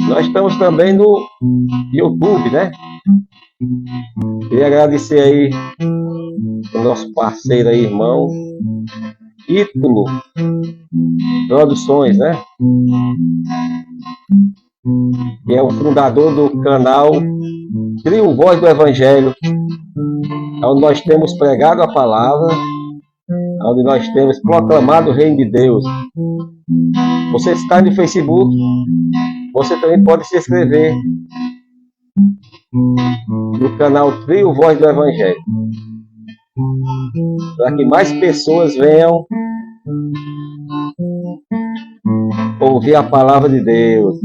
Nós estamos também no YouTube, né? Queria agradecer aí o nosso parceiro aí, irmão Ítalo Produções, né? Que é o fundador do canal Trio Voz do Evangelho, onde nós temos pregado a palavra, onde nós temos proclamado o reino de Deus. Você está no Facebook, você também pode se inscrever no canal Trio Voz do Evangelho, para que mais pessoas venham ouvir a palavra de Deus.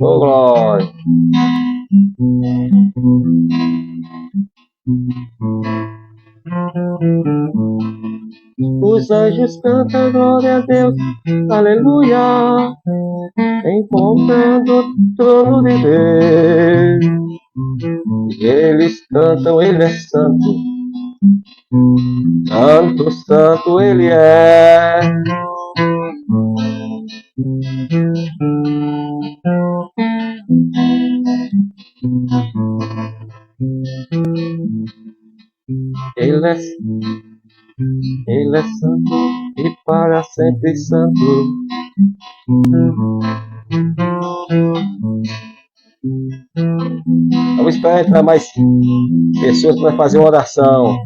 Oh, glória! Os anjos cantam glória a Deus, aleluia, encontrando o trono de Deus. Eles cantam, Ele é santo, santo, santo Ele é. Ele é santo e para sempre santo. Vamos esperar entrar mais pessoas para fazer uma oração.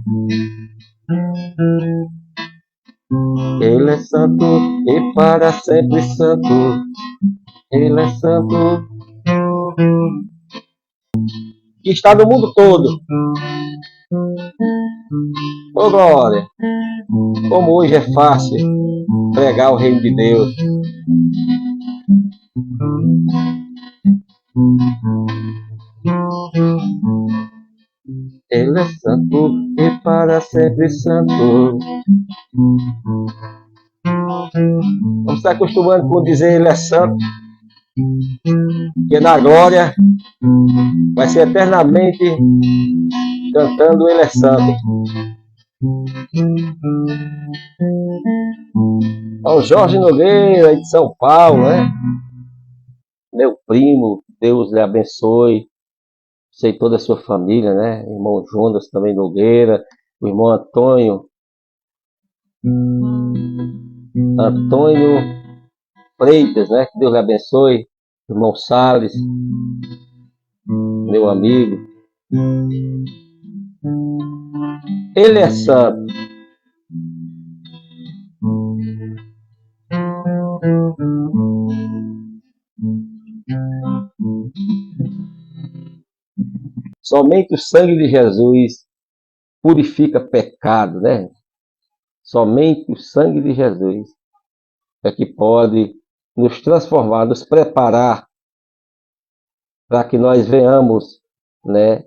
Ele é santo e para sempre santo. Ele é santo. Que está no mundo todo. Ô glória! Como hoje é fácil pregar o reino de Deus. Ele é santo e para sempre santo. Vamos estar acostumando com dizer Ele é santo, que na glória vai ser eternamente cantando Ele é santo. Ao Jorge Nogueira, de São Paulo, né? Meu primo, Deus lhe abençoe. Sei toda a sua família, né? Irmão Jonas também Nogueira, o irmão Antônio Freitas, né? Que Deus lhe abençoe. Irmão Salles, meu amigo. Ele é santo. Somente o sangue de Jesus purifica pecado, né? Somente o sangue de Jesus é que pode nos transformar, nos preparar para que nós venhamos, né,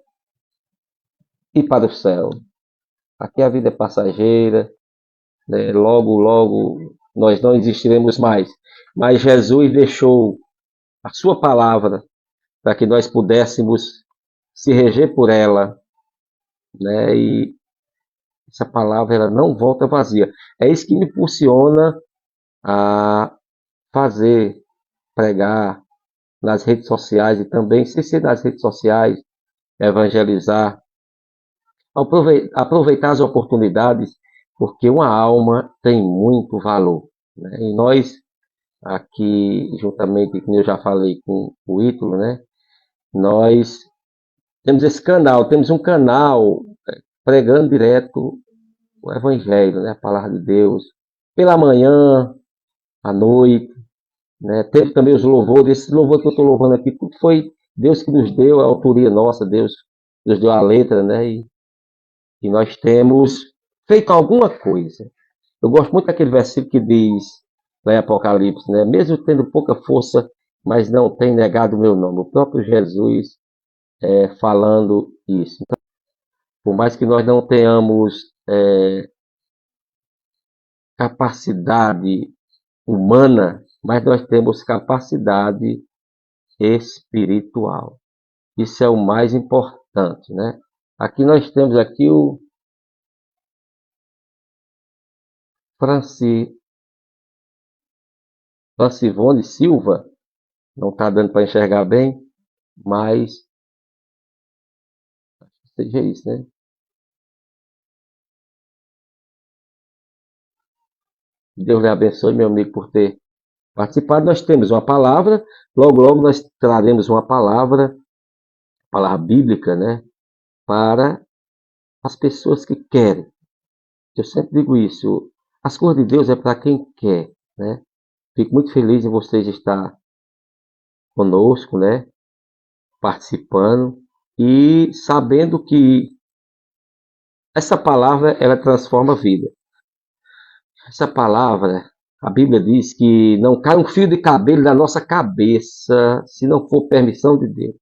ir para o céu. Aqui a vida é passageira, né? Logo, logo nós não existiremos mais. Mas Jesus deixou a sua palavra para que nós pudéssemos se reger por ela, né? E essa palavra ela não volta vazia. É isso que me impulsiona a fazer, pregar nas redes sociais e também, sem ser nas redes sociais, evangelizar, aproveitar as oportunidades, porque uma alma tem muito valor, né? E nós, aqui, juntamente, como eu já falei com o Ítalo, né? Nós temos esse canal, temos um canal pregando direto o Evangelho, né? A palavra de Deus, pela manhã, à noite, né? Teve também os louvores, esse louvor que eu estou louvando aqui, tudo foi Deus que nos deu, a autoria nossa, Deus nos deu a letra, né? E nós temos feito alguma coisa. Eu gosto muito daquele versículo que diz, lá em Apocalipse, né? Mesmo tendo pouca força, mas não tem negado o meu nome. O próprio Jesus falando isso. Então, por mais que nós não tenhamos capacidade humana, mas nós temos capacidade espiritual. Isso é o mais importante, né? Aqui nós temos aqui o Francivone Silva, Não está dando para enxergar bem, mas seja isso, né? Deus lhe abençoe, meu amigo, por ter participado. Nós temos uma palavra, logo nós traremos uma palavra bíblica, né? Para as pessoas que querem. Eu sempre digo isso. As coisas de Deus é para quem quer, né? Fico muito feliz em vocês estar conosco, né? Participando e sabendo que essa palavra ela transforma a vida. Essa palavra, a Bíblia diz que não cai um fio de cabelo da nossa cabeça se não for permissão de Deus.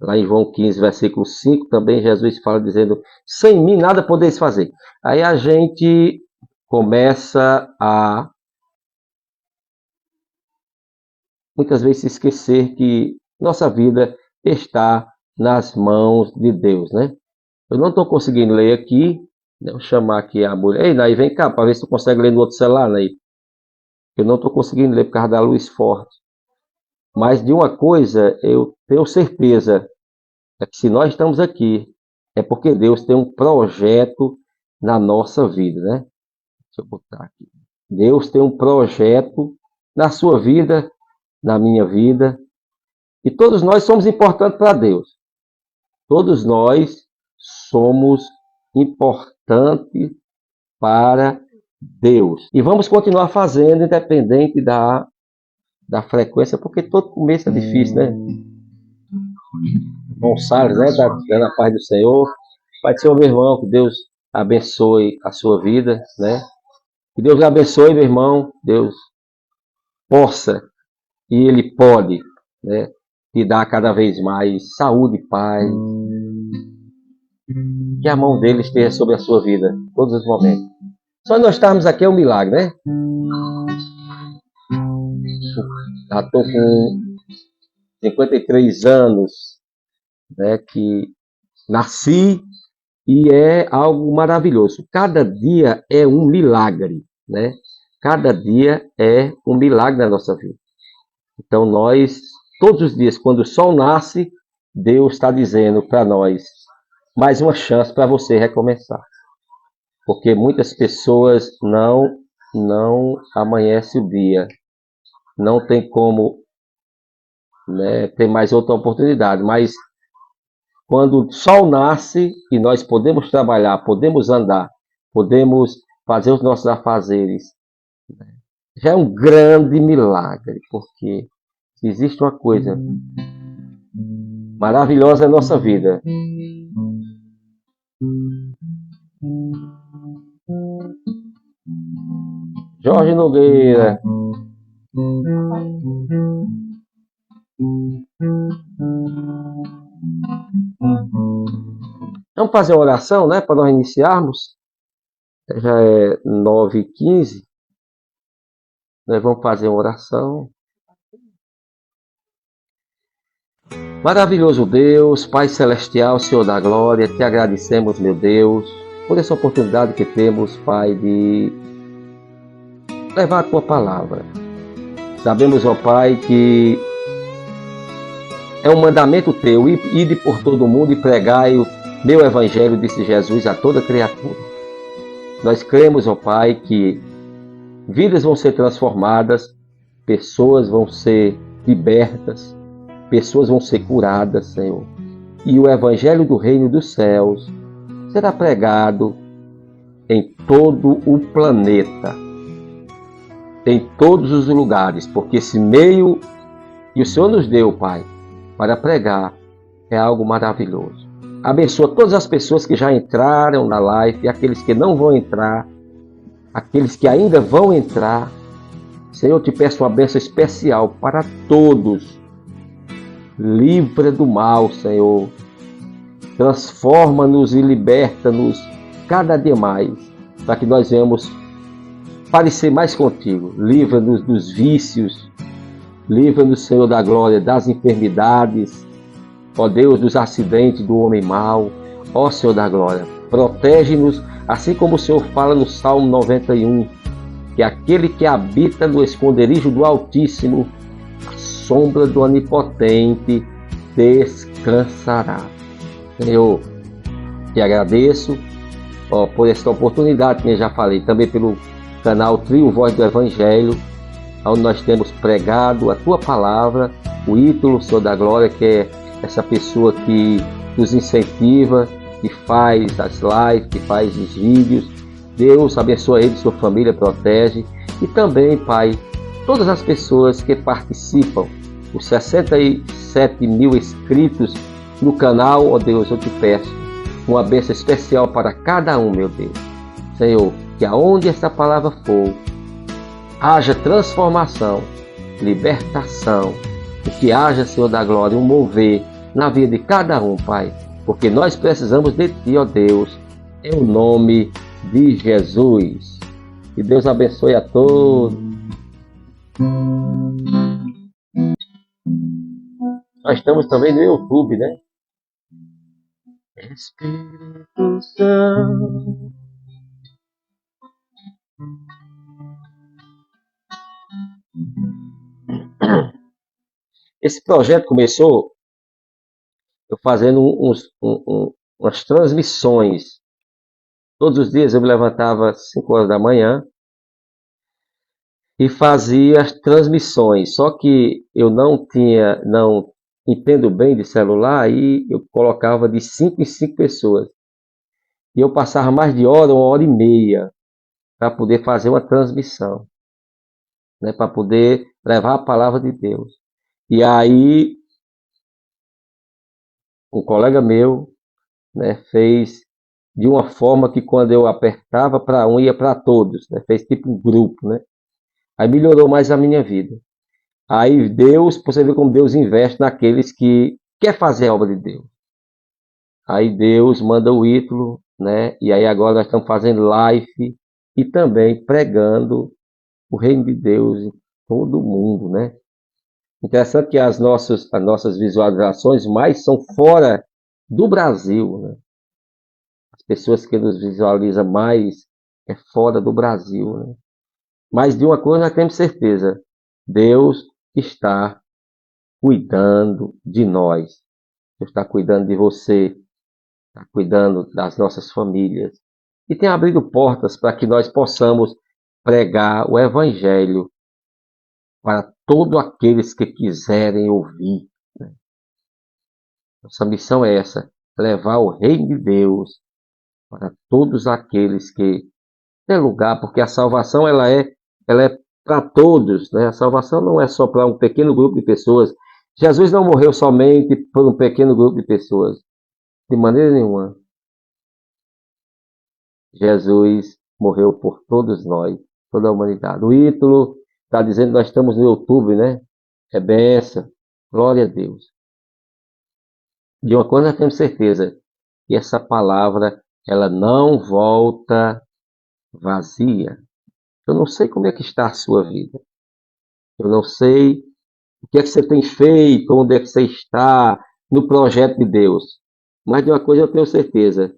Lá em João 15, versículo 5, também Jesus fala dizendo, sem mim nada podeis fazer. Aí a gente começa a muitas vezes se esquecer que nossa vida está nas mãos de Deus, né? Eu não estou conseguindo ler aqui, né? Vou chamar aqui a mulher. Ei, Naí, vem cá, para ver se tu consegue ler no outro celular, Naí. Eu não estou conseguindo ler por causa da luz forte. Mas de uma coisa eu tenho certeza, é que se nós estamos aqui, é porque Deus tem um projeto na nossa vida, né? Deixa eu botar aqui. Deus tem um projeto na sua vida, na minha vida, e todos nós somos importantes para Deus. Todos nós somos importantes para Deus. E vamos continuar fazendo, independente da frequência, porque todo começo é difícil, né? Gonçalves, né? Da paz do Senhor. Pai do Senhor, meu irmão, que Deus abençoe a sua vida, né? Que Deus lhe abençoe, meu irmão. Deus possa e Ele pode, né? Te dar cada vez mais saúde e paz. Que a mão dele esteja sobre a sua vida, todos os momentos. Só nós estarmos aqui é um milagre, né? Já estou com 53 anos, né? Que nasci e é algo maravilhoso. Cada dia é um milagre, né? Cada dia é um milagre na nossa vida. Então nós, todos os dias, quando o sol nasce, Deus está dizendo para nós, mais uma chance para você recomeçar. Porque muitas pessoas não amanhece o dia. Não tem como, né, ter mais outra oportunidade. Mas quando o sol nasce e nós podemos trabalhar, podemos andar, podemos fazer os nossos afazeres, já é um grande milagre. Porque se existe uma coisa maravilhosa na nossa vida, Jorge Nogueira. Vamos fazer uma oração, né? Para nós iniciarmos. Já é 9h15. Nós vamos fazer uma oração. Maravilhoso Deus, Pai Celestial, Senhor da Glória, te agradecemos, meu Deus, por essa oportunidade que temos, Pai, de levar a Tua Palavra. Sabemos, ó Pai, que é um mandamento Teu, ide por todo o mundo e pregai o meu Evangelho, disse Jesus, a toda criatura. Nós cremos, ó Pai, que vidas vão ser transformadas, pessoas vão ser libertas, pessoas vão ser curadas, Senhor. E o Evangelho do Reino dos Céus será pregado em todo o planeta, em todos os lugares, porque esse meio que o Senhor nos deu, Pai, para pregar, é algo maravilhoso. Abençoa todas as pessoas que já entraram na live e aqueles que não vão entrar, aqueles que ainda vão entrar. Senhor, eu te peço uma bênção especial para todos. Livra do mal, Senhor. Transforma-nos e liberta-nos cada dia mais, para que nós venhamos parecer mais contigo. Livra-nos dos vícios. Livra-nos, Senhor da glória, das enfermidades. Ó Deus, dos acidentes do homem mau. Ó Senhor da glória, protege-nos, assim como o Senhor fala no Salmo 91, que aquele que habita no esconderijo do Altíssimo, a sombra do Onipotente descansará. Senhor, te agradeço por esta oportunidade, que eu já falei, também pelo canal Trio Voz do Evangelho, onde nós temos pregado a Tua Palavra, o Ítalo, Senhor da Glória, que é essa pessoa que nos incentiva, que faz as lives, que faz os vídeos. Deus abençoa ele, sua família, protege. E também, Pai, todas as pessoas que participam, os 67 mil inscritos no canal, ó Deus, eu te peço uma bênção especial para cada um, meu Deus. Senhor, que aonde essa palavra for, haja transformação, libertação, e que haja, Senhor da Glória, um mover na vida de cada um, Pai, porque nós precisamos de Ti, ó Deus, em nome de Jesus. Que Deus abençoe a todos. Nós estamos também no YouTube, né? Espírito Santo. Esse projeto começou eu fazendo umas transmissões. Todos os dias eu me levantava às 5 horas da manhã e fazia as transmissões. Só que eu não entendo bem de celular, e eu colocava de 5 em 5 pessoas. E eu passava mais de uma hora e meia, para poder fazer uma transmissão, né, para poder levar a palavra de Deus. E aí, um colega meu, né, fez de uma forma que quando eu apertava para um, ia para todos, né, fez tipo um grupo, né? Aí melhorou mais a minha vida. Aí Deus, você vê como Deus investe naqueles que quer fazer a obra de Deus. Aí Deus manda o Ítalo, né? E aí agora nós estamos fazendo live e também pregando o reino de Deus em todo o mundo, né? Interessante que as nossas visualizações mais são fora do Brasil, né? As pessoas que nos visualizam mais é fora do Brasil, né? Mas de uma coisa nós temos certeza: Deus está cuidando de nós. Deus está cuidando de você, está cuidando das nossas famílias. E tem abrido portas para que nós possamos pregar o Evangelho para todos aqueles que quiserem ouvir, né? Nossa missão é essa: levar o reino de Deus para todos aqueles que têm lugar, porque a salvação ela é para todos, né? A salvação não é só para um pequeno grupo de pessoas. Jesus não morreu somente por um pequeno grupo de pessoas, de maneira nenhuma. Jesus morreu por todos nós, toda a humanidade. O Ítalo está dizendo que nós estamos no YouTube, né? É benção. Glória a Deus. De uma coisa nós temos certeza, que essa palavra ela não volta vazia. Eu não sei como é que está a sua vida. Eu não sei o que é que você tem feito, onde é que você está no projeto de Deus. Mas de uma coisa eu tenho certeza: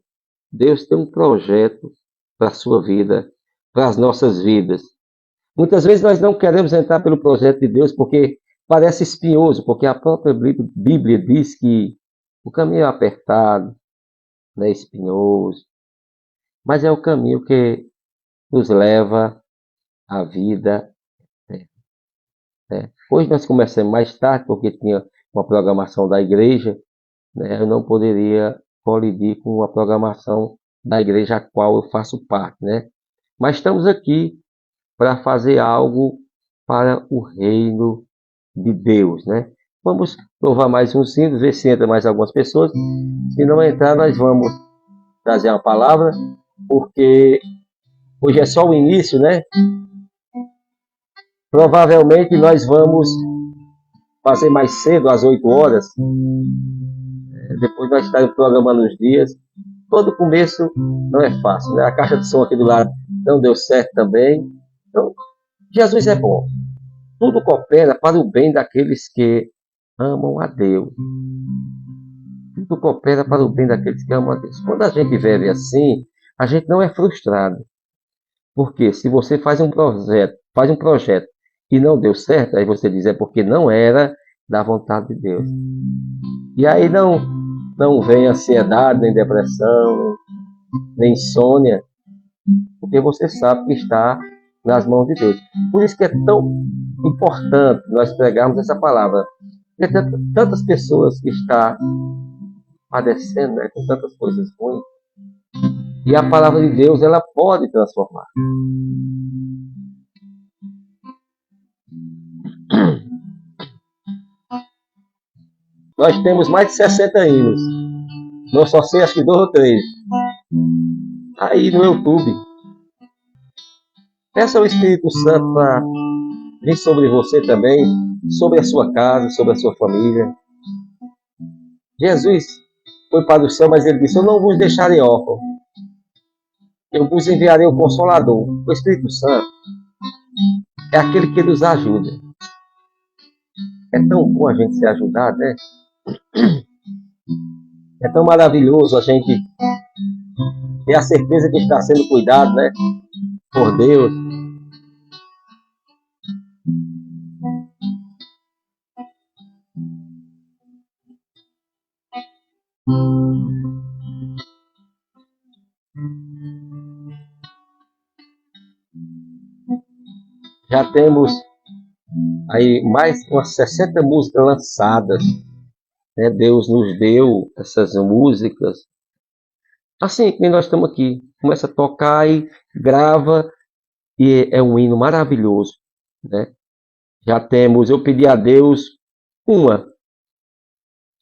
Deus tem um projeto para a sua vida, para as nossas vidas. Muitas vezes nós não queremos entrar pelo projeto de Deus porque parece espinhoso, porque a própria Bíblia diz que o caminho é apertado, né, espinhoso, mas é o caminho que nos leva à vida eterna, né? Hoje nós começamos mais tarde porque tinha uma programação da igreja, né? Eu não poderia colidir com a programação da igreja a qual eu faço parte, né? Mas estamos aqui para fazer algo para o reino de Deus, né? Vamos louvar mais um sino, ver se entra mais algumas pessoas. Se não entrar, nós vamos trazer uma palavra, porque hoje é só o início, né? Provavelmente nós vamos fazer mais cedo, às 8 horas. Depois nós estaremos programando os dias. Todo começo não é fácil, né? A caixa de som aqui do lado não deu certo também. Então, Jesus é bom. Tudo coopera para o bem daqueles que amam a Deus. Tudo coopera para o bem daqueles que amam a Deus. Quando a gente vive assim, a gente não é frustrado. Porque se você faz um projeto e não deu certo, aí você diz, é porque não era da vontade de Deus. E aí não vem ansiedade, nem depressão, nem insônia, porque você sabe que está nas mãos de Deus. Por isso que é tão importante nós pregarmos essa palavra. Porque tantas pessoas que estão padecendo, né, com tantas coisas ruins, e a palavra de Deus, ela pode transformar. Nós temos mais de 60 hinos. Não só sei, acho que 2 ou 3. Aí no YouTube. Peça ao Espírito Santo para vir sobre você também, sobre a sua casa, sobre a sua família. Jesus foi para o céu, mas ele disse, eu não vos deixarei órfãos. Eu vos enviarei o Consolador. O Espírito Santo é aquele que nos ajuda. É tão bom a gente ser ajudado, né? É tão maravilhoso a gente ter a certeza que está sendo cuidado, né? Por Deus. Já temos aí mais umas 60 músicas lançadas. Né? Deus nos deu essas músicas. Assim que nós estamos aqui. Começa a tocar e grava. E é um hino maravilhoso. Né? Já temos, eu pedi a Deus uma.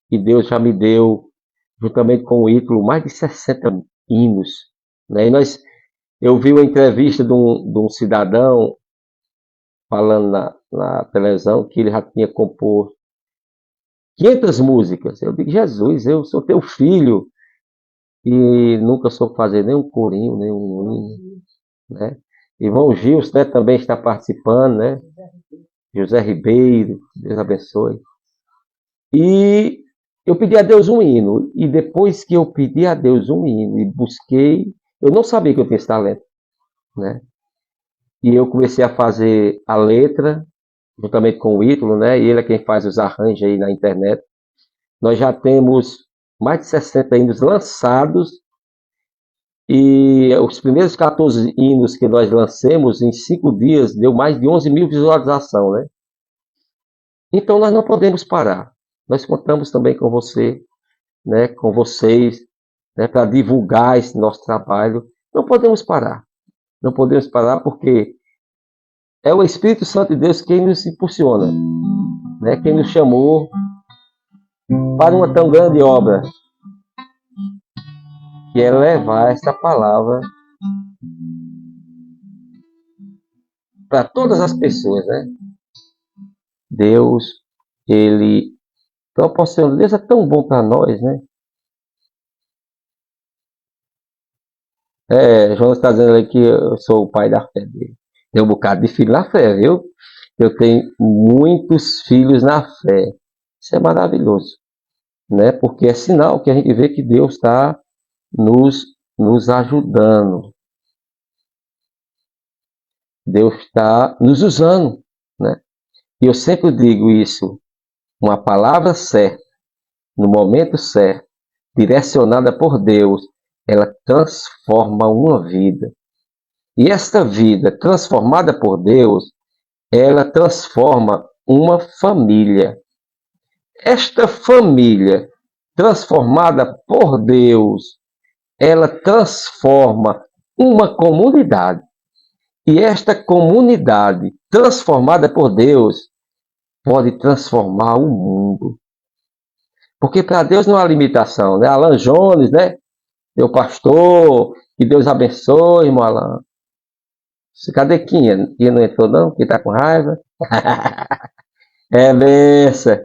E Deus já me deu, juntamente com o Ítalo, mais de 60 hinos. Né? E eu vi uma entrevista de um cidadão falando na televisão que ele já tinha composto 500 músicas. Eu digo, Jesus, eu sou teu filho e nunca soube fazer nem um corinho, nem um hino, né? Irmão Gils, né, também está participando, né? José Ribeiro, Deus abençoe. E eu pedi a Deus um hino, e depois que eu pedi a Deus um hino e busquei, eu não sabia que eu tinha esse talento, né? E eu comecei a fazer a letra, juntamente com o Ítalo, né? E ele é quem faz os arranjos aí na internet. Nós já temos mais de 60 hinos lançados, e os primeiros 14 hinos que nós lancemos, em 5 dias, deu mais de 11 mil visualizações, né? Então nós não podemos parar. Nós contamos também com você, né? Com vocês, né? Para divulgar esse nosso trabalho. Não podemos parar. Não podemos parar porque é o Espírito Santo de Deus quem nos impulsiona, né? Quem nos chamou para uma tão grande obra, que é levar essa palavra para todas as pessoas, né? Deus, ele proporciona. Deus é tão bom para nós, né? Jonas está dizendo aí que eu sou o pai da fé dele. Tem um bocado de filho na fé, viu? Eu tenho muitos filhos na fé. Isso é maravilhoso, né? Porque é sinal que a gente vê que Deus está nos ajudando. Deus está nos usando, né? E eu sempre digo isso, uma palavra certa, no momento certo, direcionada por Deus, ela transforma uma vida. E esta vida transformada por Deus, ela transforma uma família. Esta família transformada por Deus, ela transforma uma comunidade. E esta comunidade transformada por Deus pode transformar o mundo. Porque para Deus não há limitação, né? Alan Jones, né? Meu pastor, que Deus abençoe, irmão Alan. Cadê Quinha? Quinha não entrou não? Quem está com raiva? É benção.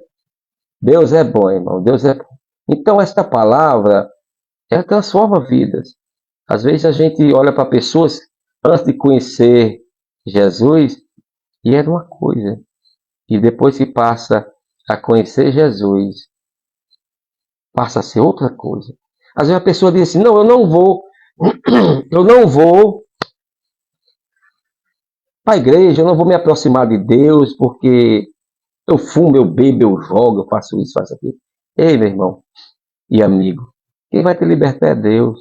Deus é bom, irmão. Deus é bom. Então esta palavra, ela transforma vidas. Às vezes a gente olha para pessoas antes de conhecer Jesus e era uma coisa. E depois que passa a conhecer Jesus, passa a ser outra coisa. Às vezes a pessoa diz assim, não, eu não vou A igreja, eu não vou me aproximar de Deus porque eu fumo, eu bebo, eu jogo, eu faço isso, faço aquilo. Ei, meu irmão e amigo, quem vai te libertar é Deus.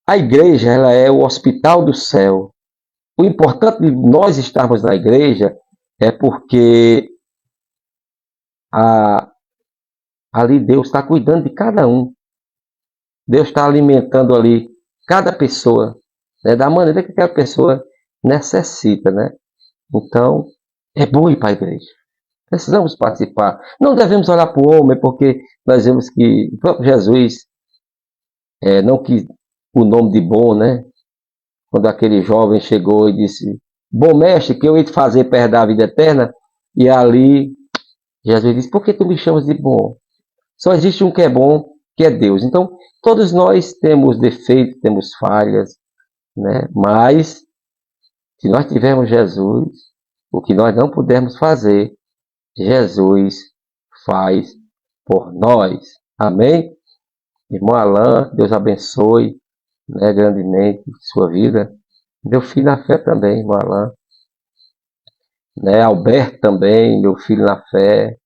A igreja, ela é o hospital do céu. O importante de nós estarmos na igreja é porque a, ali Deus está cuidando de cada um. Deus está alimentando ali cada pessoa, né, da maneira que aquela pessoa necessita, né? Então, é bom ir para a igreja. Precisamos participar. Não devemos olhar para o homem, porque nós vemos que o próprio Jesus não quis o nome de bom, né? Quando aquele jovem chegou e disse: Bom mestre, que eu ia te fazer perder a vida eterna. E ali, Jesus disse: Por que tu me chamas de bom? Só existe um que é bom, que é Deus. Então, todos nós temos defeitos, temos falhas, né? Mas, se nós tivermos Jesus, o que nós não pudermos fazer, Jesus faz por nós. Amém? Irmão Alain, Deus abençoe, né, grandemente sua vida. Meu filho na fé também, irmão Alain. Né, Alberto também, meu filho na fé.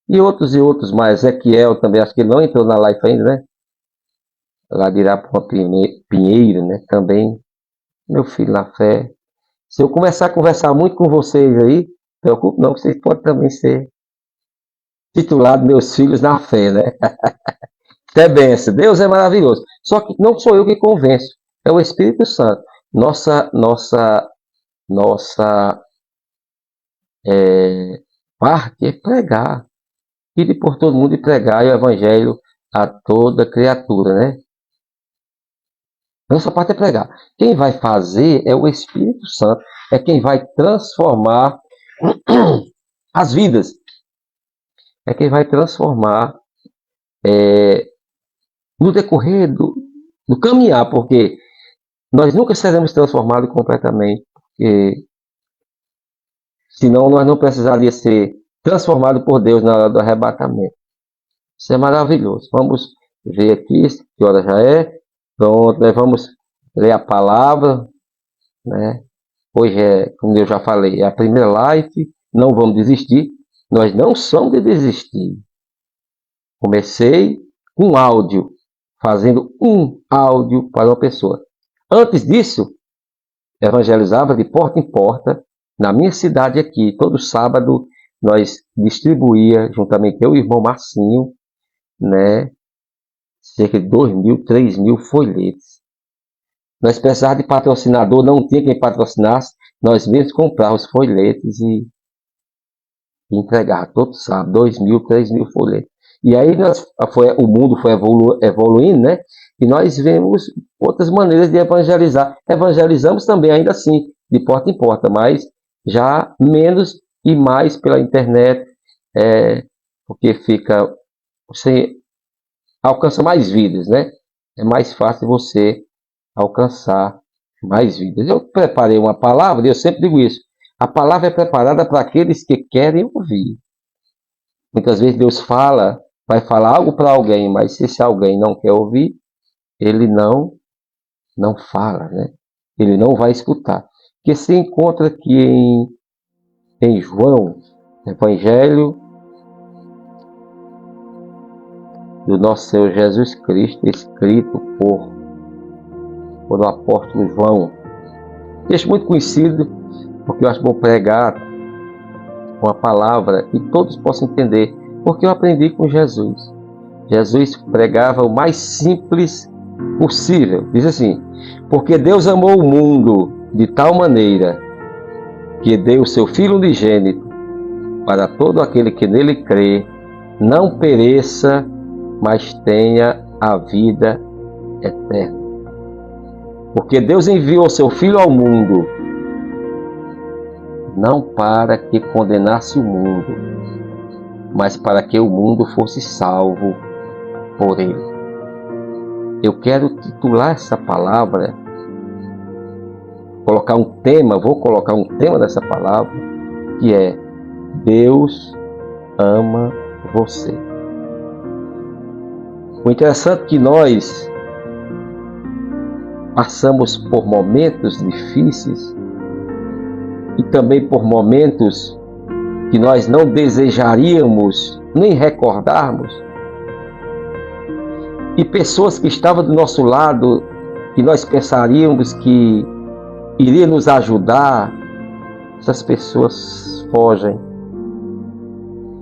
E outros mais. Ezequiel também, acho que ele não entrou na live ainda, né? Lá de Irapuã Pinheiro, né? Também, meu filho na fé. Se eu começar a conversar muito com vocês aí, não preocupe não, vocês podem também ser titulados meus filhos na fé, né? É benção. Deus é maravilhoso. Só que não sou eu que convenço, é o Espírito Santo. Nossa parte é pregar. Ir por todo mundo e pregar o Evangelho a toda criatura, né? Nossa parte é pregar. Quem vai fazer é o Espírito Santo. É quem vai transformar as vidas. É quem vai transformar no decorrer do caminhar, porque nós nunca seremos transformados completamente, porque senão nós não precisaríamos ser transformados por Deus na hora do arrebatamento. Isso é maravilhoso. Vamos ver aqui que hora já é. Pronto, nós vamos ler a palavra, né? Hoje como eu já falei, é a primeira live. Não vamos desistir. Nós não somos de desistir. Comecei com áudio, fazendo um áudio para uma pessoa. Antes disso, evangelizava de porta em porta, na minha cidade aqui. Todo sábado nós distribuía, juntamente eu e o irmão Marcinho, né, cerca de 2.000, 3.000 folhetos. Nós precisávamos de patrocinador, não tinha quem patrocinasse, nós mesmos comprávamos os folhetos e entregava todo sábado, 2.000, 3.000 folhetos. E aí o mundo foi evoluindo, né? E nós vemos outras maneiras de evangelizar. Evangelizamos também, ainda assim, de porta em porta, mas já menos e mais pela internet, porque você alcança mais vidas, né? É mais fácil você alcançar mais vidas. Eu preparei uma palavra, e eu sempre digo isso. A palavra é preparada para aqueles que querem ouvir. Muitas vezes Deus vai falar algo para alguém, mas se esse alguém não quer ouvir, ele não fala, né? Ele não vai escutar. Que se encontra aqui em João, Evangelho do nosso Senhor Jesus Cristo, escrito por o apóstolo João. Texto muito conhecido, porque eu acho bom pregar uma palavra que todos possam entender, porque eu aprendi com Jesus. Jesus pregava o mais simples possível. Diz assim: porque Deus amou o mundo de tal maneira que deu o seu Filho unigênito para todo aquele que nele crê, não pereça, mas tenha a vida eterna. Porque Deus enviou o seu Filho ao mundo, não para que condenasse o mundo, mas para que o mundo fosse salvo por ele. Eu quero titular essa palavra, vou colocar um tema dessa palavra, que é: Deus ama você. O interessante é que nós passamos por momentos difíceis, e também por momentos que nós não desejaríamos nem recordarmos, e pessoas que estavam do nosso lado, que nós pensaríamos que iria nos ajudar, essas pessoas fogem.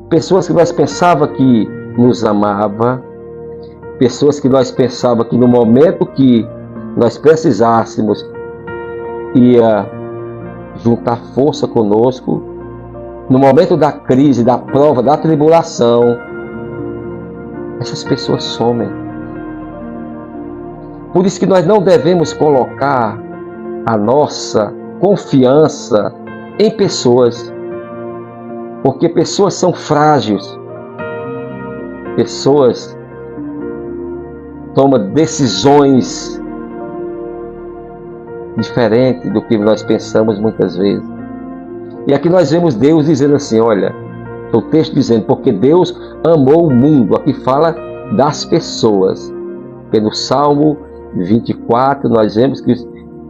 Pessoas que nós pensava que nos amava, pessoas que nós pensava que no momento que nós precisássemos ia juntar força conosco, no momento da crise, da prova, da tribulação, essas pessoas somem. Por isso que nós não devemos colocar a nossa confiança em pessoas, porque pessoas são frágeis, pessoas tomam decisões diferentes do que nós pensamos muitas vezes. E aqui nós vemos Deus dizendo assim, olha, o texto dizendo, porque Deus amou o mundo, aqui fala das pessoas. Pelo Salmo 24, nós vemos que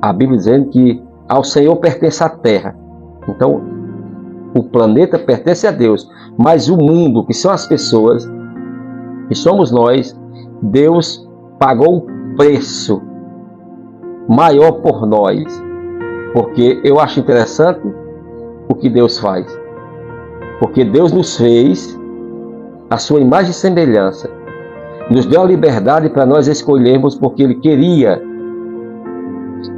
a Bíblia dizendo que ao Senhor pertence a terra. Então, o planeta pertence a Deus, mas o mundo, que são as pessoas, que somos nós, Deus pagou um preço maior por nós. Porque eu acho interessante o que Deus faz. Porque Deus nos fez a sua imagem e semelhança. Nos deu a liberdade para nós escolhermos, porque Ele queria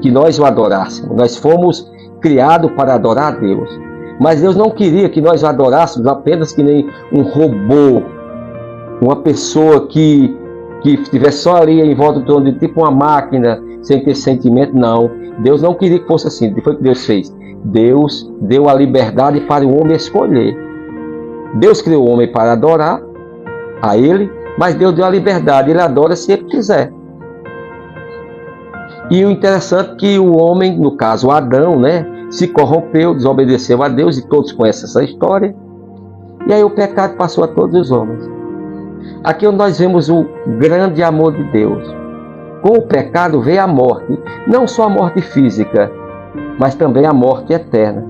que nós o adorássemos. Nós fomos criados para adorar a Deus. Mas Deus não queria que nós o adorássemos apenas que nem um robô, uma pessoa que estivesse só ali em volta do trono, tipo uma máquina, sem ter sentimento. Não. Deus não queria que fosse assim. Foi o que Deus fez. Deus deu a liberdade para o homem escolher. Deus criou o homem para adorar a Ele, mas Deus deu a liberdade. Ele adora se Ele quiser. E o interessante é que o homem, no caso Adão, se corrompeu, desobedeceu a Deus, e todos conhecem essa história. E aí o pecado passou a todos os homens. Aqui nós vemos o grande amor de Deus. Com o pecado veio a morte, não só a morte física, mas também a morte eterna.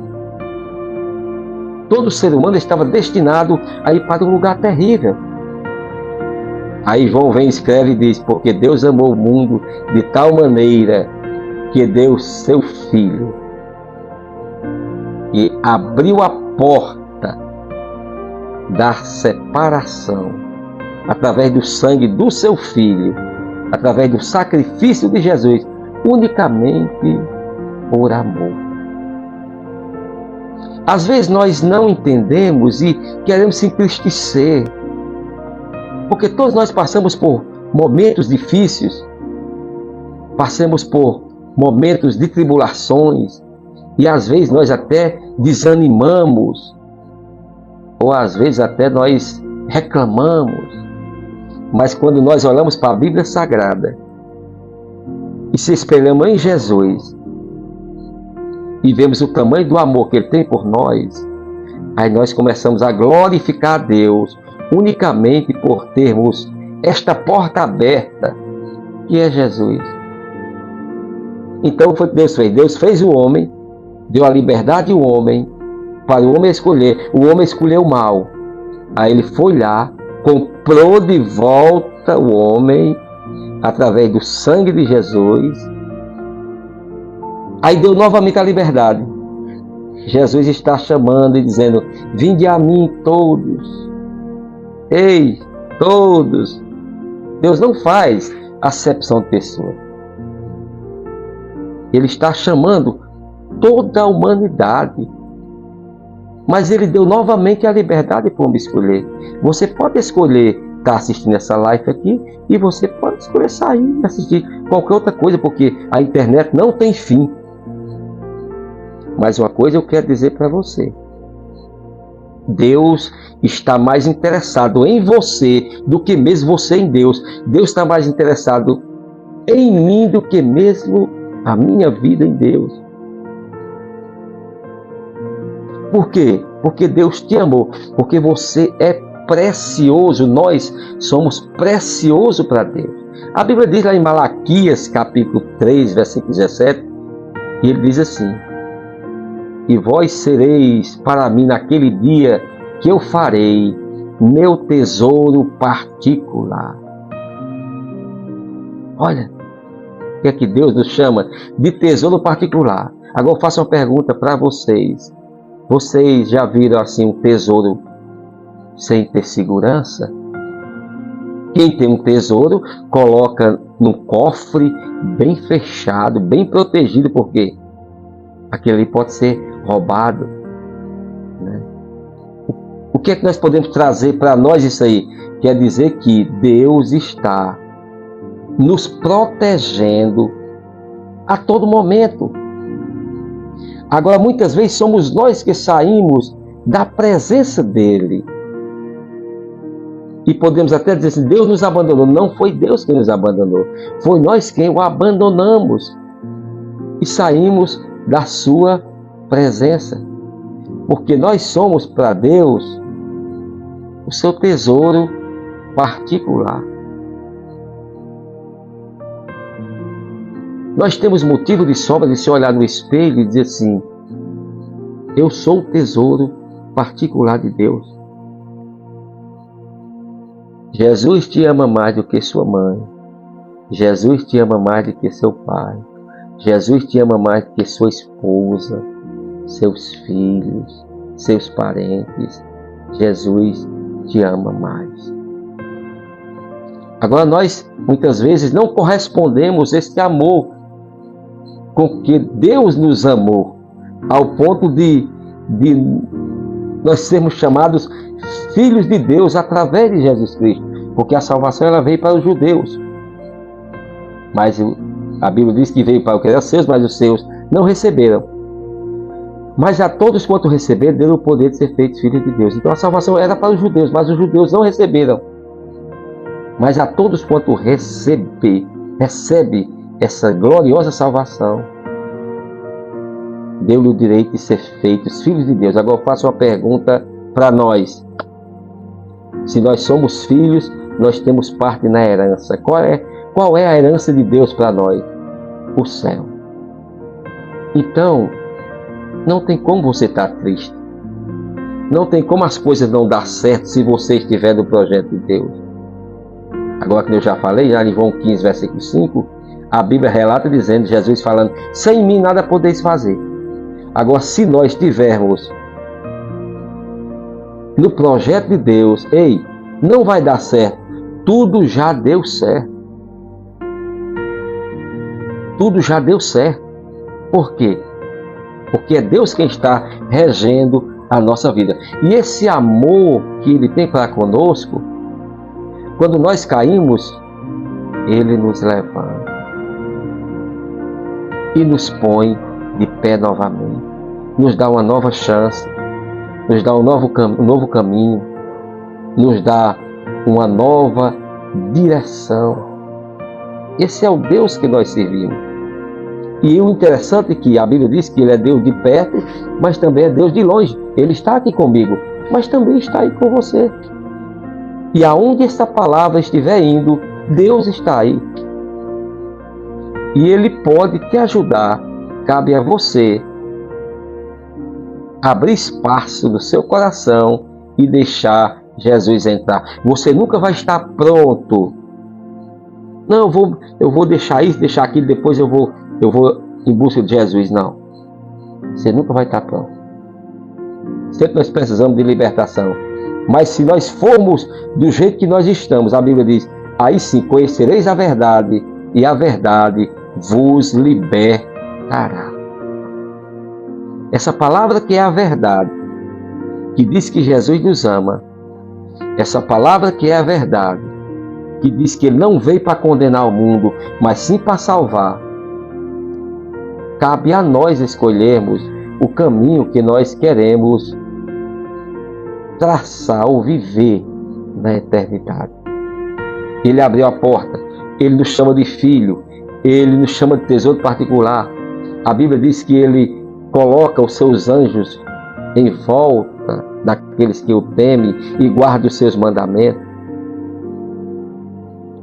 Todo ser humano estava destinado a ir para um lugar terrível. Aí João vem e escreve e diz, porque Deus amou o mundo de tal maneira que deu seu Filho e abriu a porta da separação através do sangue do seu Filho, através do sacrifício de Jesus, unicamente por amor. Às vezes nós não entendemos e queremos se entristecer, porque todos nós passamos por momentos difíceis, passamos por momentos de tribulações, e às vezes nós até desanimamos, ou às vezes até nós reclamamos. Mas quando nós olhamos para a Bíblia Sagrada e se espelhamos em Jesus e vemos o tamanho do amor que Ele tem por nós, aí nós começamos a glorificar a Deus unicamente por termos esta porta aberta, que é Jesus. Então foi o que Deus fez. Deus fez o homem, deu a liberdade ao homem, para o homem escolher. O homem escolheu o mal. Aí Ele foi lá, comprou de volta o homem, através do sangue de Jesus. Aí deu novamente a liberdade. Jesus está chamando e dizendo, vinde a mim todos. Ei, todos. Deus não faz acepção de pessoas. Ele está chamando toda a humanidade. Mas Ele deu novamente a liberdade para o homem escolher. Você pode escolher estar assistindo essa live aqui, e você pode escolher sair e assistir qualquer outra coisa, porque a internet não tem fim. Mas uma coisa eu quero dizer para você. Deus está mais interessado em você do que mesmo você em Deus. Deus está mais interessado em mim do que mesmo a minha vida em Deus. Por quê? Porque Deus te amou. Porque você é precioso. Nós somos preciosos para Deus. A Bíblia diz lá em Malaquias, capítulo 3, versículo 17, e ele diz assim, e vós sereis para mim naquele dia que eu farei meu tesouro particular. Olha, o que é que Deus nos chama de tesouro particular. Agora eu faço uma pergunta para vocês. Vocês já viram assim um tesouro sem ter segurança? Quem tem um tesouro coloca num cofre bem fechado, bem protegido, porque aquele ali pode ser roubado, né? O que é que nós podemos trazer para nós isso aí? Quer dizer que Deus está nos protegendo a todo momento. Agora, muitas vezes somos nós que saímos da presença dele. E podemos até dizer assim, Deus nos abandonou. Não foi Deus que nos abandonou. Foi nós quem o abandonamos. E saímos da sua presença. Porque nós somos para Deus o seu tesouro particular. Nós temos motivo de sobra de se olhar no espelho e dizer assim, eu sou o tesouro particular de Deus. Jesus te ama mais do que sua mãe. Jesus te ama mais do que seu pai. Jesus te ama mais do que sua esposa, seus filhos, seus parentes. Jesus te ama mais. Agora nós, muitas vezes, não correspondemos a esse amor com que Deus nos amou, ao ponto de nós sermos chamados filhos de Deus através de Jesus Cristo, porque a salvação ela veio para os judeus, mas a Bíblia diz que veio para o que era seus, mas os seus não receberam. Mas a todos quanto receberam, deram o poder de ser feitos filhos de Deus. Então a salvação era para os judeus, mas os judeus não receberam. Mas a todos quanto recebe essa gloriosa salvação, deu-lhe o direito de ser feitos filhos de Deus. Agora eu faço uma pergunta para nós. Se nós somos filhos, nós temos parte na herança. Qual é a herança de Deus para nós? O céu. Então, não tem como você estar triste. Não tem como as coisas não dar certo se você estiver no projeto de Deus. Agora que eu já falei, já em João 15, versículo 5, a Bíblia relata dizendo, Jesus falando, sem mim nada podeis fazer. Agora, se nós estivermos no projeto de Deus, não vai dar certo. Tudo já deu certo. Tudo já deu certo. Por quê? Porque é Deus quem está regendo a nossa vida. E esse amor que Ele tem para conosco, quando nós caímos, Ele nos levanta e nos põe de pé novamente. Nos dá uma nova chance, nos dá um novo caminho, nos dá uma nova direção. Esse é o Deus que nós servimos. E o interessante é que a Bíblia diz que Ele é Deus de perto, mas também é Deus de longe. Ele está aqui comigo, mas também está aí com você. E aonde essa palavra estiver indo, Deus está aí. E Ele pode te ajudar. Cabe a você abrir espaço no seu coração e deixar Jesus entrar. Você nunca vai estar pronto. Não, eu vou deixar isso, deixar aquilo, depois eu vou em busca de Jesus. Não. Você nunca vai estar pronto. Sempre nós precisamos de libertação. Mas se nós formos do jeito que nós estamos, a Bíblia diz, aí sim conhecereis a verdade e a verdade vos libertará. Essa palavra que é a verdade, que diz que Jesus nos ama, essa palavra que é a verdade, que diz que Ele não veio para condenar o mundo, mas sim para salvar, cabe a nós escolhermos o caminho que nós queremos traçar ou viver na eternidade. Ele abriu a porta, Ele nos chama de filho, Ele nos chama de tesouro particular. A Bíblia diz que Ele coloca os seus anjos em volta daqueles que o temem e guarda os seus mandamentos.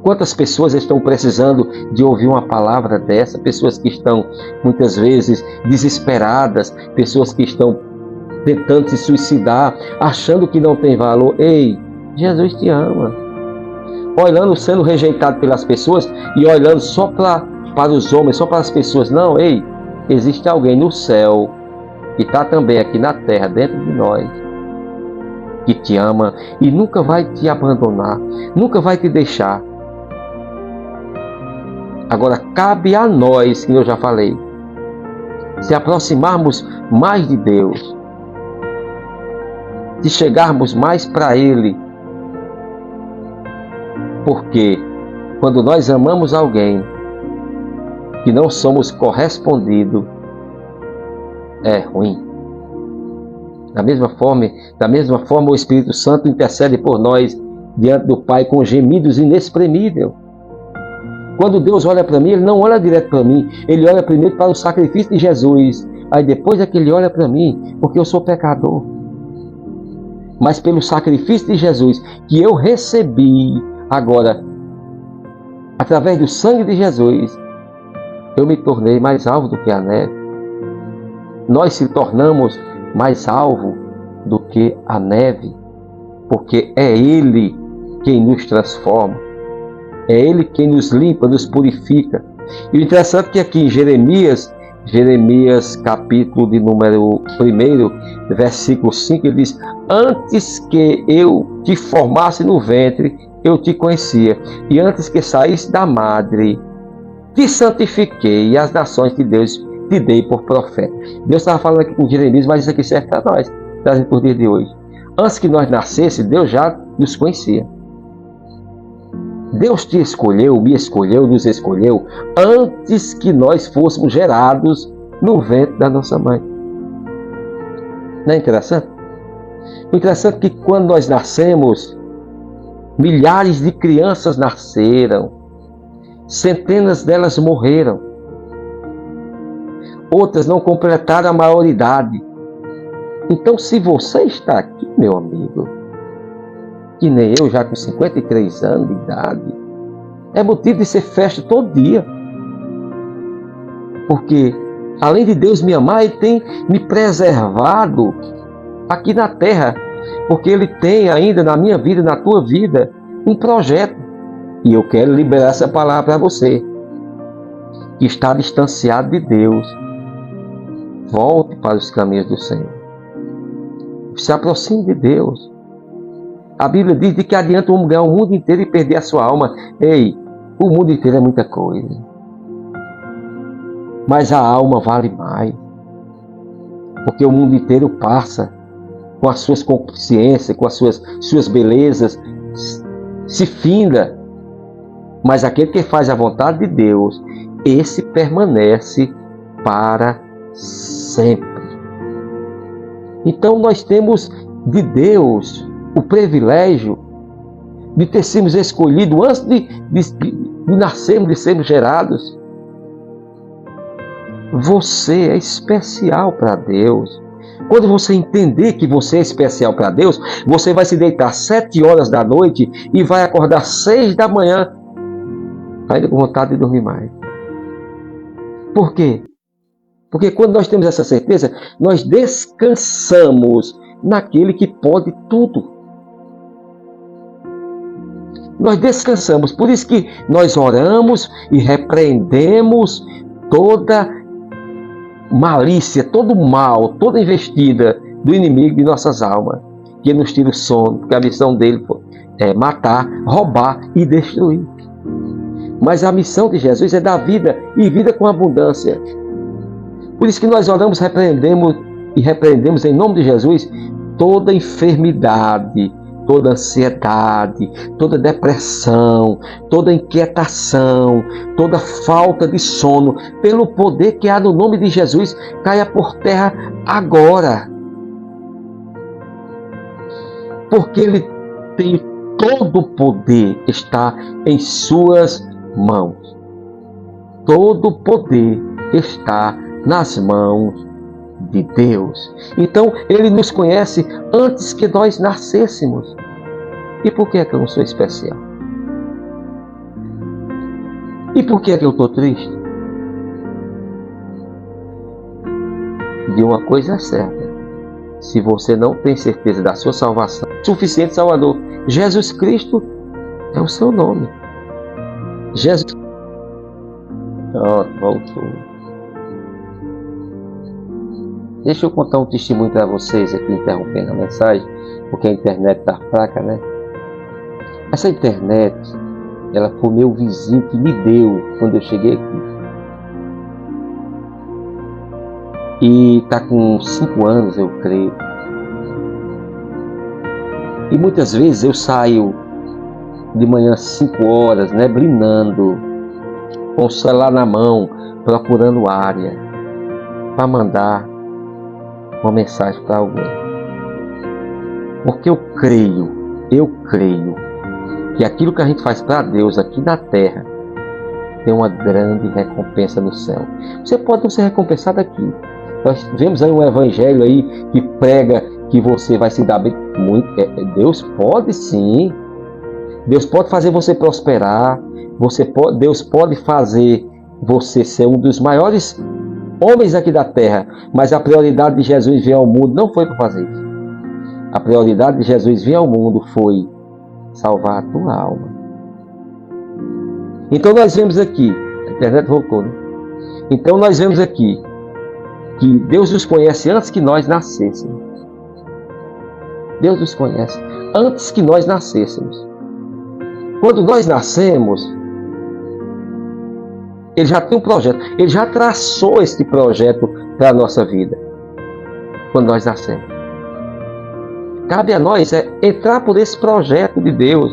Quantas pessoas estão precisando de ouvir uma palavra dessa? Pessoas que estão, muitas vezes, desesperadas, pessoas que estão tentando se suicidar, achando que não tem valor. Ei, Jesus te ama. Olhando, sendo rejeitado pelas pessoas e olhando só para os homens, só para as pessoas. Não, ei, existe alguém no céu que está também aqui na terra, dentro de nós, que te ama e nunca vai te abandonar, nunca vai te deixar. Agora, cabe a nós, que eu já falei, se aproximarmos mais de Deus, de chegarmos mais para Ele. Porque quando nós amamos alguém que não somos correspondidos, é ruim. Da mesma forma, o Espírito Santo intercede por nós diante do Pai com gemidos inexprimíveis. Quando Deus olha para mim, Ele não olha direto para mim. Ele olha primeiro para o sacrifício de Jesus. Aí depois é que Ele olha para mim, porque eu sou pecador. Mas pelo sacrifício de Jesus, que eu recebi agora, através do sangue de Jesus, eu me tornei mais alvo do que a neve. Nós se tornamos mais alvo do que a neve, porque é Ele quem nos transforma, é Ele quem nos limpa, nos purifica. E o interessante é que aqui em Jeremias capítulo de número 1, versículo 5, ele diz: antes que eu te formasse no ventre, eu te conhecia, e antes que saísse da madre, te santifiquei, e as nações de Deus te dei por profeta. Deus estava falando aqui com Jeremias, mas isso aqui serve para nós, trazendo por dia de hoje. Antes que nós nascêssemos, Deus já nos conhecia. Deus te escolheu, me escolheu, nos escolheu, antes que nós fôssemos gerados no ventre da nossa mãe. Não é interessante? O interessante é que quando nós nascemos, milhares de crianças nasceram, centenas delas morreram, outras não completaram a maioridade. Então, se você está aqui, meu amigo, que nem eu, já com 53 anos de idade, é motivo de ser festa todo dia. Porque, além de Deus me amar, Ele tem me preservado aqui na terra. Porque Ele tem ainda na minha vida, na tua vida, um projeto. E eu quero liberar essa palavra para você, que está distanciado de Deus. Volte para os caminhos do Senhor. Se aproxime de Deus. A Bíblia diz de que adianta um homem ganhar o mundo inteiro e perder a sua alma. Ei, o mundo inteiro é muita coisa. Mas a alma vale mais. Porque o mundo inteiro passa com as suas consciências, com as suas belezas, se finda. Mas aquele que faz a vontade de Deus, esse permanece para sempre. Então nós temos de Deus o privilégio de ter sido escolhidos antes de nascermos, de sermos gerados. Você é especial para Deus. Quando você entender que você é especial para Deus, você vai se deitar 7 horas da noite e vai acordar 6 da manhã, ainda com vontade de dormir mais. Por quê? Porque quando nós temos essa certeza, nós descansamos naquele que pode tudo. Nós descansamos, por isso que nós oramos e repreendemos toda malícia, todo mal, toda investida do inimigo de nossas almas, que nos tira o sono, porque a missão dele é matar, roubar e destruir. Mas a missão de Jesus é dar vida e vida com abundância. Por isso que nós oramos, repreendemos em nome de Jesus toda enfermidade, toda ansiedade, toda depressão, toda inquietação, toda falta de sono, pelo poder que há no nome de Jesus, caia por terra agora. Porque Ele tem todo o poder, está em suas mãos. Todo o poder está nas mãos de Deus. Então Ele nos conhece antes que nós nascêssemos. E por que é que eu não sou especial? E por que é que eu estou triste? De uma coisa certa: se você não tem certeza da sua salvação, suficiente Salvador, Jesus Cristo é o seu nome. Jesus. Voltou. Deixa eu contar um testemunho para vocês aqui, interrompendo a mensagem, porque a internet está fraca, né? Essa internet, ela foi meu vizinho que me deu quando eu cheguei aqui. E está com 5 anos, eu creio. E muitas vezes eu saio de manhã 5 horas, neblinando, com o celular na mão, procurando área para mandar uma mensagem para alguém. Porque eu creio que aquilo que a gente faz para Deus aqui na terra tem uma grande recompensa no céu. Você pode não ser recompensado aqui. Nós vemos aí um evangelho aí que prega que você vai se dar bem. Deus pode sim. Deus pode fazer você prosperar. Deus pode fazer você ser um dos maiores homens aqui da terra. Mas a prioridade de Jesus vir ao mundo não foi para fazer isso. A prioridade de Jesus vir ao mundo foi salvar a tua alma. Então nós vemos aqui, a internet voltou, né? Então nós vemos aqui que Deus nos conhece antes que nós nascêssemos. Deus nos conhece antes que nós nascêssemos. Quando nós nascemos, Ele já tem um projeto. Ele já traçou este projeto para a nossa vida. Quando nós nascemos. Cabe a nós entrar por esse projeto de Deus.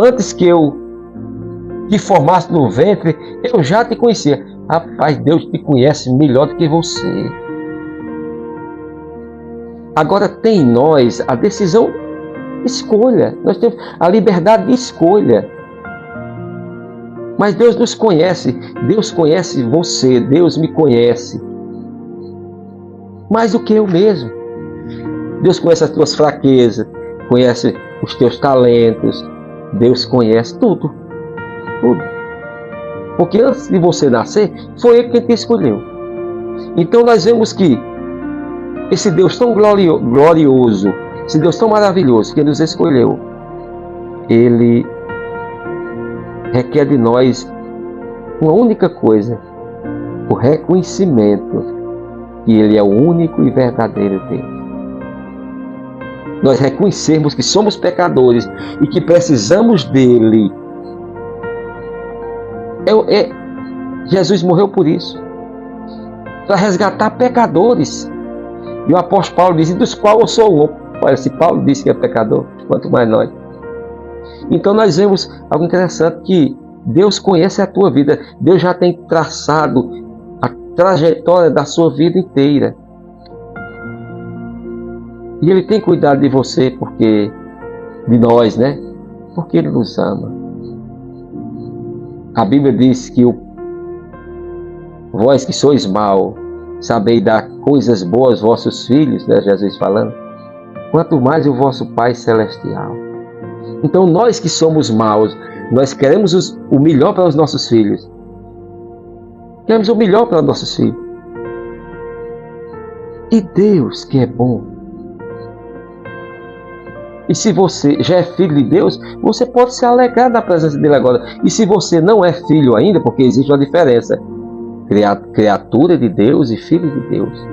Antes que eu te formasse no ventre, eu já te conhecia. Rapaz, Deus te conhece melhor do que você. Agora tem em nós a decisão de escolha. Nós temos a liberdade de escolha. Mas Deus nos conhece. Deus conhece você. Deus me conhece. Mais do que eu mesmo. Deus conhece as tuas fraquezas. Conhece os teus talentos. Deus conhece tudo. Tudo. Porque antes de você nascer, foi Ele quem te escolheu. Então nós vemos que esse Deus tão glorioso, esse Deus tão maravilhoso que nos escolheu, Ele requer de nós uma única coisa: o reconhecimento que Ele é o único e verdadeiro Deus. Nós reconhecermos que somos pecadores e que precisamos dEle. Jesus morreu por isso, para resgatar pecadores. E o apóstolo Paulo diz: dos quais eu sou um. Olha, se Paulo disse que é pecador, quanto mais nós. Então nós vemos algo interessante, que Deus conhece a tua vida. Deus já tem traçado a trajetória da sua vida inteira. E Ele tem cuidado de você, porque de nós, né? Porque Ele nos ama. A Bíblia diz que vós que sois mau, sabei dar coisas boas aos vossos filhos, né? Jesus falando, quanto mais o vosso Pai Celestial. Então nós que somos maus, nós queremos o melhor para os nossos filhos. Queremos o melhor para os nossos filhos. E Deus que é bom. E se você já é filho de Deus, você pode se alegrar da presença dele agora. E se você não é filho ainda, porque existe uma diferença: criatura de Deus e filho de Deus.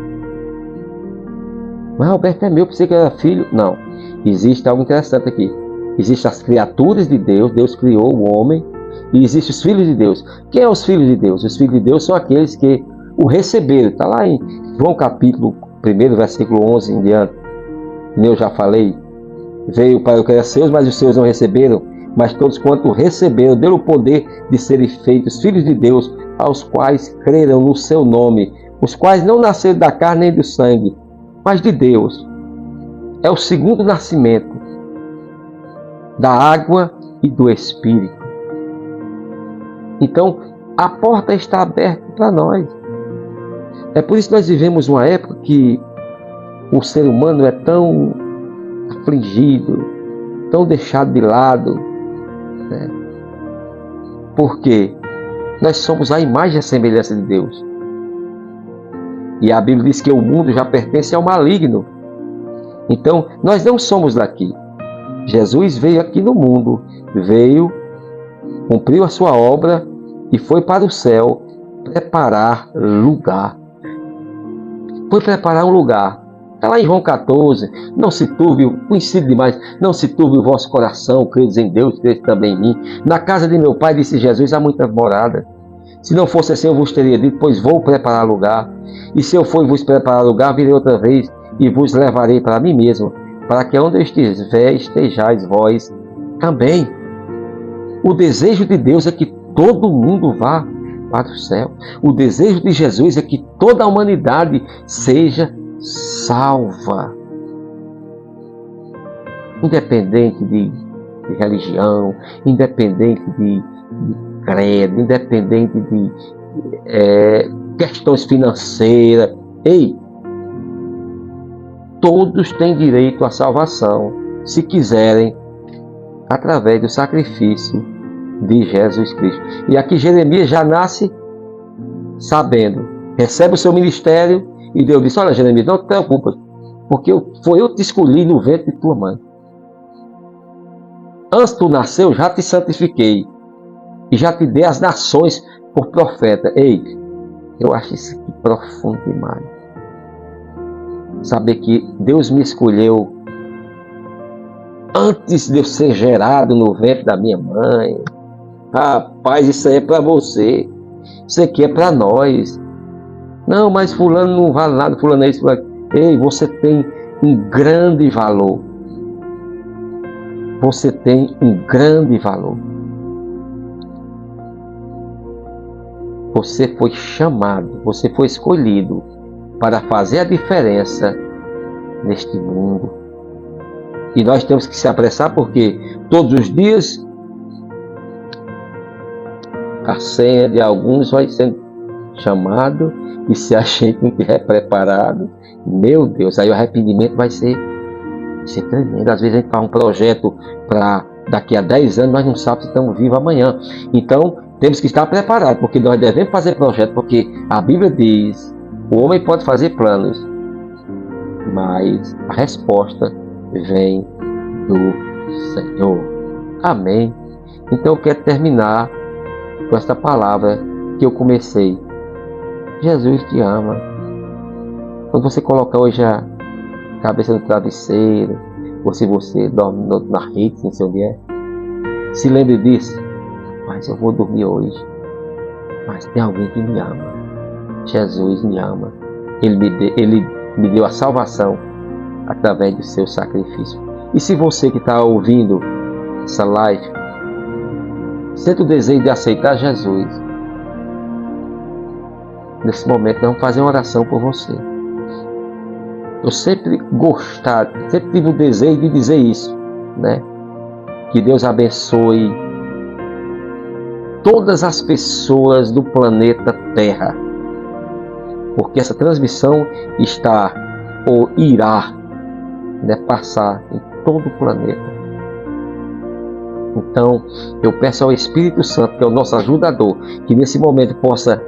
Mas Alberto é meu, pensei que era filho. Não, existe algo interessante aqui. Existem as criaturas de Deus, Deus criou o homem, e existem os filhos de Deus. Quem é os filhos de Deus? Os filhos de Deus são aqueles que o receberam. Está lá em João capítulo 1, versículo 11 em diante. Eu já falei. Veio para o que era seus, mas os seus não receberam. Mas todos quanto receberam, deu o poder de serem feitos filhos de Deus, aos quais creram no seu nome, os quais não nasceram da carne nem do sangue, mas de Deus. É o segundo nascimento, da água e do Espírito. Então, a porta está aberta para nós. É por isso que nós vivemos uma época que o ser humano é tão afligido, tão deixado de lado, né? Porque Nós somos a imagem e a semelhança de Deus. E a Bíblia diz que o mundo já pertence ao maligno. Então, nós não somos daqui. Jesus veio aqui no mundo, veio, cumpriu a sua obra e foi para o céu preparar lugar. Foi preparar um lugar. Está lá em João 14, não se turbe, conhecido demais, não se turbe o vosso coração, credes em Deus, credes também em mim. Na casa de meu pai, disse Jesus, há muitas moradas. Se não fosse assim, eu vos teria dito, pois vou preparar lugar. E se eu for vos preparar lugar, virei outra vez e vos levarei para mim mesmo, para que onde eu estiver, estejais vós também. O desejo de Deus é que todo mundo vá para o céu. O desejo de Jesus é que toda a humanidade seja salva. Independente de religião, independente de credo, independente de questões financeiras. Ei, todos têm direito à salvação, se quiserem, através do sacrifício de Jesus Cristo. E aqui Jeremias já nasce sabendo, recebe o seu ministério e Deus disse, olha Jeremias, não te preocupa, porque foi eu que te escolhi no ventre de tua mãe. Antes de tu nascer, eu já te santifiquei e já te dei as nações por profeta. Ei, eu acho isso aqui profundo demais. Saber que Deus me escolheu antes de eu ser gerado no ventre da minha mãe. Rapaz, isso aí é para você. Isso aqui é para nós. Não, mas fulano não vale nada, fulano é isso. Fulano... Ei, você tem um grande valor. Você tem um grande valor. Você foi chamado, você foi escolhido para fazer a diferença neste mundo. E nós temos que se apressar porque todos os dias a senha de alguns vai sendo chamado e se a gente não estiver preparado, meu Deus, aí o arrependimento vai ser tremendo. Às vezes a gente faz um projeto para daqui a 10 anos, nós não sabemos se estamos vivos amanhã. Então, temos que estar preparados, porque nós devemos fazer projeto, porque a Bíblia diz, o homem pode fazer planos, mas a resposta vem do Senhor. Amém. Então eu quero terminar com esta palavra que eu comecei. Jesus te ama. Quando você coloca hoje a cabeça no travesseiro, ou se você dorme na rede, não sei onde é, se lembre disso. Mas eu vou dormir hoje. Mas tem alguém que me ama. Jesus me ama. Ele me deu a salvação através do seu sacrifício. E se você que está ouvindo essa live sente o desejo de aceitar Jesus, nesse momento nós vamos fazer uma oração por você. Eu sempre sempre tive o desejo de dizer isso, né? Que Deus abençoe todas as pessoas do planeta Terra, porque essa transmissão está ou irá, né, passar em todo o planeta. Então eu peço ao Espírito Santo, que é o nosso ajudador, que nesse momento possa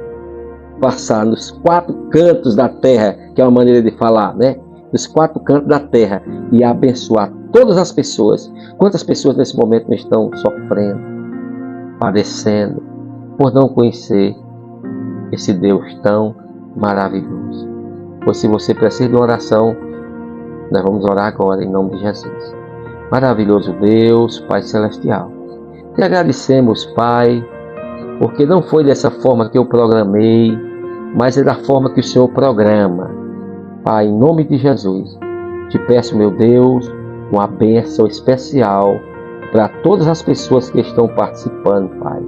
passar nos 4 cantos da terra, que é uma maneira de falar, né? Nos 4 cantos da terra, e abençoar todas as pessoas. Quantas pessoas nesse momento estão sofrendo, padecendo, por não conhecer esse Deus tão maravilhoso? Pois se você precisa de uma oração, nós vamos orar agora em nome de Jesus. Maravilhoso Deus, Pai Celestial, te agradecemos, Pai, porque não foi dessa forma que eu programei, mas é da forma que o Senhor programa. Pai, em nome de Jesus, te peço, meu Deus, uma bênção especial para todas as pessoas que estão participando, Pai.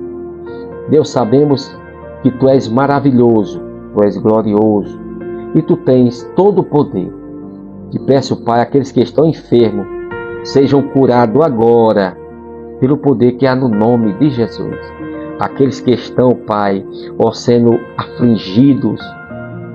Deus, sabemos que Tu és maravilhoso, Tu és glorioso e Tu tens todo o poder. Te peço, Pai, aqueles que estão enfermos, sejam curados agora, pelo poder que há no nome de Jesus. Aqueles que estão, Pai, sendo afligidos,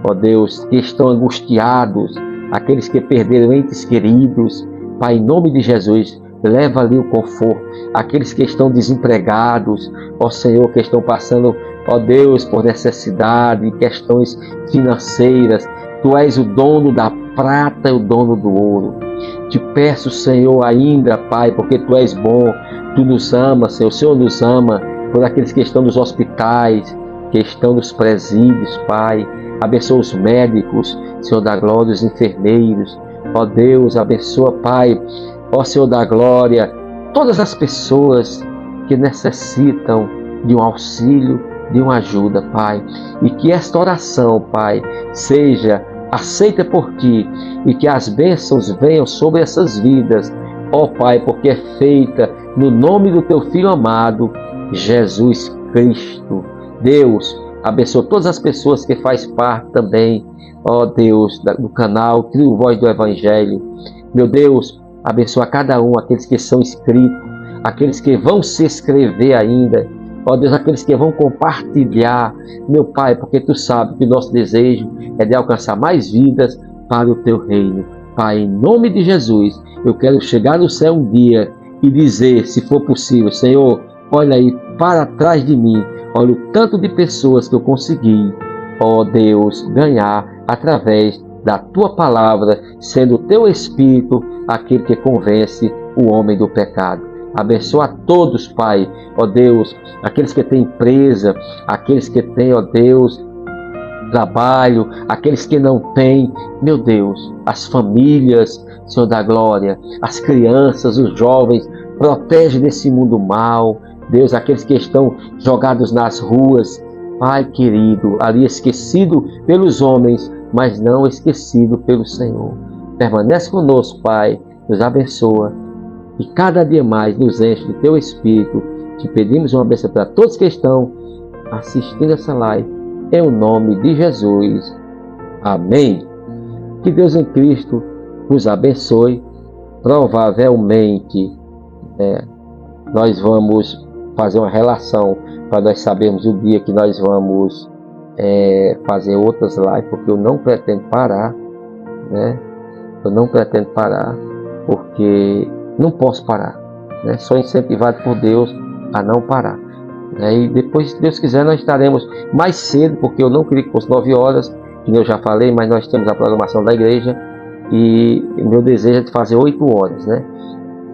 ó Deus, que estão angustiados, aqueles que perderam entes queridos, Pai, em nome de Jesus, leva ali o conforto. Aqueles que estão desempregados, ó Senhor, que estão passando ó Deus, por necessidade, questões financeiras. Tu és o dono da prata e o dono do ouro. Te peço, Senhor, ainda, Pai, porque Tu és bom, Tu nos amas, Senhor. O Senhor nos ama por aqueles que estão nos hospitais, que estão nos presídios, Pai. Abençoa os médicos, Senhor da glória, os enfermeiros. Ó Deus, abençoa, Pai, ó Senhor da glória, todas as pessoas que necessitam de um auxílio, de uma ajuda, Pai. E que esta oração, Pai, seja aceita por Ti e que as bênçãos venham sobre essas vidas, ó Pai, porque é feita no nome do Teu Filho amado, Jesus Cristo. Deus, abençoa todas as pessoas que fazem parte também, ó Deus, do canal Trio Voz do Evangelho. Meu Deus, abençoa cada um, aqueles que são inscritos, aqueles que vão se inscrever ainda, ó Deus, aqueles que vão compartilhar, meu Pai, porque Tu sabes que o nosso desejo é de alcançar mais vidas para o Teu reino. Pai, em nome de Jesus, eu quero chegar no céu um dia e dizer, se for possível, Senhor, olha aí para trás de mim, olha o tanto de pessoas que eu consegui, ó Deus, ganhar através da Tua palavra, sendo o Teu Espírito aquele que convence o homem do pecado. Abençoa a todos, Pai, ó Deus, aqueles que têm empresa, aqueles que têm, ó Deus, trabalho, aqueles que não têm, meu Deus, as famílias, Senhor da glória, as crianças, os jovens, protege desse mundo mal, Deus, aqueles que estão jogados nas ruas, Pai querido, ali esquecido pelos homens, mas não esquecido pelo Senhor. Permanece conosco, Pai, nos abençoa e cada dia mais nos enche do Teu Espírito. Te pedimos uma bênção para todos que estão assistindo essa live, em o nome de Jesus. Amém. Que Deus em Cristo nos abençoe. Provavelmente nós vamos fazer uma relação para nós sabermos o dia que nós vamos fazer outras lives, porque eu não pretendo parar, né? Eu não pretendo parar, porque não posso parar, né? Sou incentivado por Deus a não parar, né? E depois, se Deus quiser, nós estaremos mais cedo, porque eu não queria que fosse 9 horas, que eu já falei, mas nós temos a programação da igreja e meu desejo é de fazer 8 horas, né?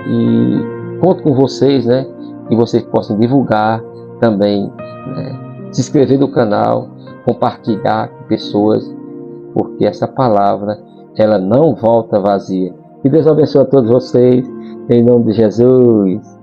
E conto com vocês, né? Que vocês possam divulgar também, né? Se inscrever no canal, compartilhar com pessoas, porque essa palavra, ela não volta vazia. Que Deus abençoe a todos vocês, em nome de Jesus.